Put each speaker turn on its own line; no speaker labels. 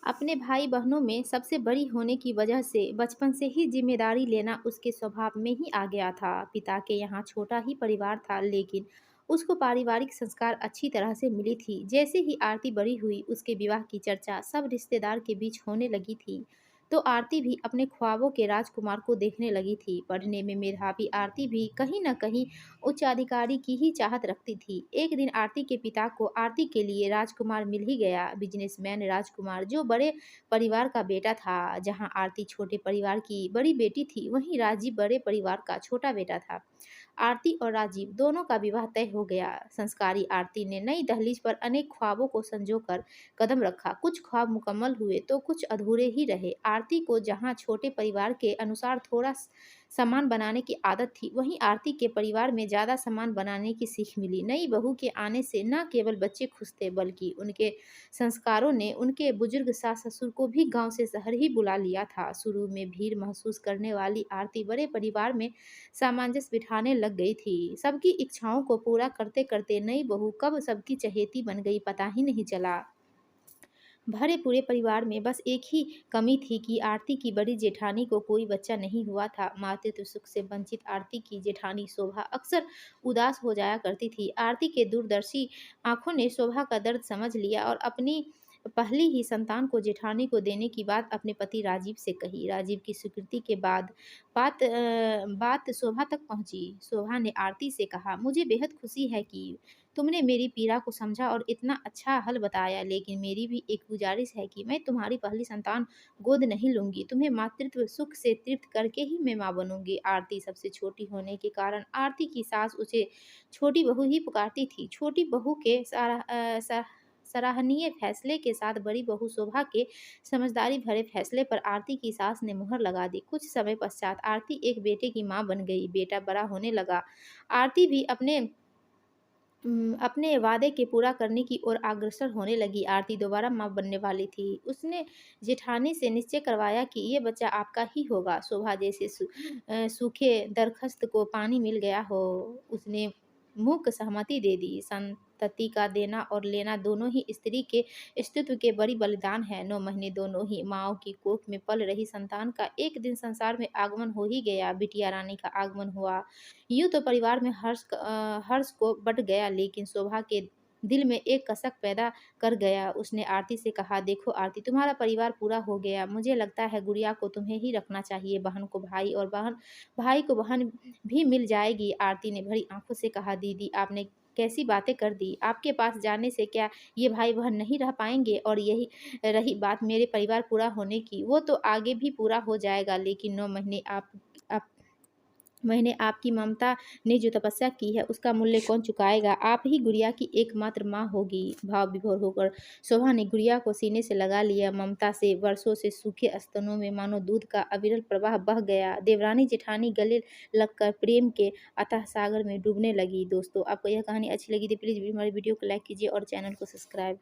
अपने भाई-बहनों में सबसे बड़ी होने की वजह से बचपन से ही ज़िम्मेदारी लेना उसके स्वभाव में ही आ गया था। पिता के यहाँ छोटा ही परिवार था, लेकिन उसको पारिवारिक संस्कार अच्छी तरह से मिली थी। जैसे ही आरती बड़ी हुई, उसके विवाह की चर्चा सब रिश्तेदार के बीच होने लगी थी। तो आरती भी अपने ख्वाबों के राजकुमार को देखने लगी थी। पढ़ने में मेधावी आरती भी कहीं न कहीं उच्च अधिकारी की ही चाहत रखती थी। एक दिन आरती के पिता को आरती के लिए राजकुमार मिल ही गया, बिजनेसमैन राजकुमार, जो बड़े परिवार का बेटा था। जहाँ आरती छोटे परिवार की बड़ी बेटी थी, वहीं राजीव बड़े परिवार का छोटा बेटा था। आरती और राजीव दोनों का विवाह तय हो गया। संस्कारी आरती ने नई दहलीज पर अनेक ख्वाबों को संजोकर कदम रखा। कुछ ख्वाब मुकम्मल हुए तो कुछ अधूरे ही रहे। आरती को जहाँ छोटे परिवार के अनुसार थोड़ा सामान बनाने की आदत थी, वहीं आरती के परिवार में ज़्यादा सामान बनाने की सीख मिली। नई बहू के आने से न केवल बच्चे खुश थे, बल्कि उनके संस्कारों ने उनके बुजुर्ग सास-ससुर को भी गाँव से शहर ही बुला लिया था। शुरू में भीड़ महसूस करने वाली आरती बड़े परिवार में सामंजस्य बिठाने लग गई थी। सबकी इच्छाओं को पूरा करते-करते नई बहू कब सबकी चहेती बन गई, पता ही नहीं चला। भरे पूरे परिवार में बस एक ही कमी थी कि आरती की बड़ी जेठानी को कोई बच्चा नहीं हुआ था। मातृत्व सुख से वंचित आरती की जेठानी शोभा अक्सर उदास हो जाया करती थी। आरती के दूरदर्शी आंखों ने शोभा का दर्द समझ लिया और अपनी पहली ही संतान को जेठानी को देने की बात अपने पति राजीव से कही। राजीव की स्वीकृति के बाद बात शोभा तक पहुंची। शोभा ने आरती से कहा, मुझे बेहद खुशी है कि तुमने मेरी पीड़ा को समझा और इतना अच्छा हल बताया, लेकिन मेरी भी एक गुजारिश है कि मैं तुम्हारी पहली संतान गोद नहीं लूँगी। तुम्हें मातृत्व सुख से तृप्त करके ही मैं माँ बनूँगी। आरती सबसे छोटी होने के कारण आरती की सास उसे छोटी बहू ही पुकारती थी। छोटी बहू के सराहनीय फैसले के साथ बड़ी बहू शोभा के समझदारी भरे फैसले पर आरती की सास ने मुहर लगा दी। कुछ समय पश्चात आरती एक बेटे की माँ बन गई। बेटा बड़ा होने लगा। आरती भी अपने वादे के पूरा करने की ओर अग्रसर होने लगी। आरती दोबारा माँ बनने वाली थी। उसने जेठानी से निश्चय करवाया कि ये बच्चा आपका ही होगा। शोभा जैसे सूखे दरख्त को पानी मिल गया हो, उसने मूक सहमति दे दी। संतति का देना और लेना दोनों ही स्त्री के अस्तित्व के बड़ी बलिदान है। 9 महीने दोनों ही माँओं की कोख में पल रही संतान का एक दिन संसार में आगमन हो ही गया। बिटिया रानी का आगमन हुआ। यूँ तो परिवार में हर्ष को बँट गया, लेकिन शोभा के दिल में एक कसक पैदा कर गया। उसने आरती से कहा, देखो आरती, तुम्हारा परिवार पूरा हो गया। मुझे लगता है गुड़िया को तुम्हें ही रखना चाहिए। बहन को भाई और भाई को बहन भी मिल जाएगी। आरती ने भरी आँखों से कहा, दीदी आपने कैसी बातें कर दी। आपके पास जाने से क्या ये भाई-बहन नहीं रह पाएँगे? और यही रही बात मेरे परिवार पूरा होने की, वो तो आगे भी पूरा हो जाएगा, लेकिन 9 महीने आप मैंने आपकी ममता ने जो तपस्या की है, उसका मूल्य कौन चुकाएगा? आप ही गुड़िया की एकमात्र माँ होगी। भाव विभोर होकर शोभा ने गुड़िया को सीने से लगा लिया। ममता से वर्षों से सूखे स्तनों में मानो दूध का अविरल प्रवाह बह गया। देवरानी जेठानी गले लगकर प्रेम के अथाह सागर में डूबने लगी। दोस्तों, आपको यह कहानी अच्छी लगी तो प्लीज़ हमारी वीडियो को लाइक कीजिए और चैनल को सब्सक्राइब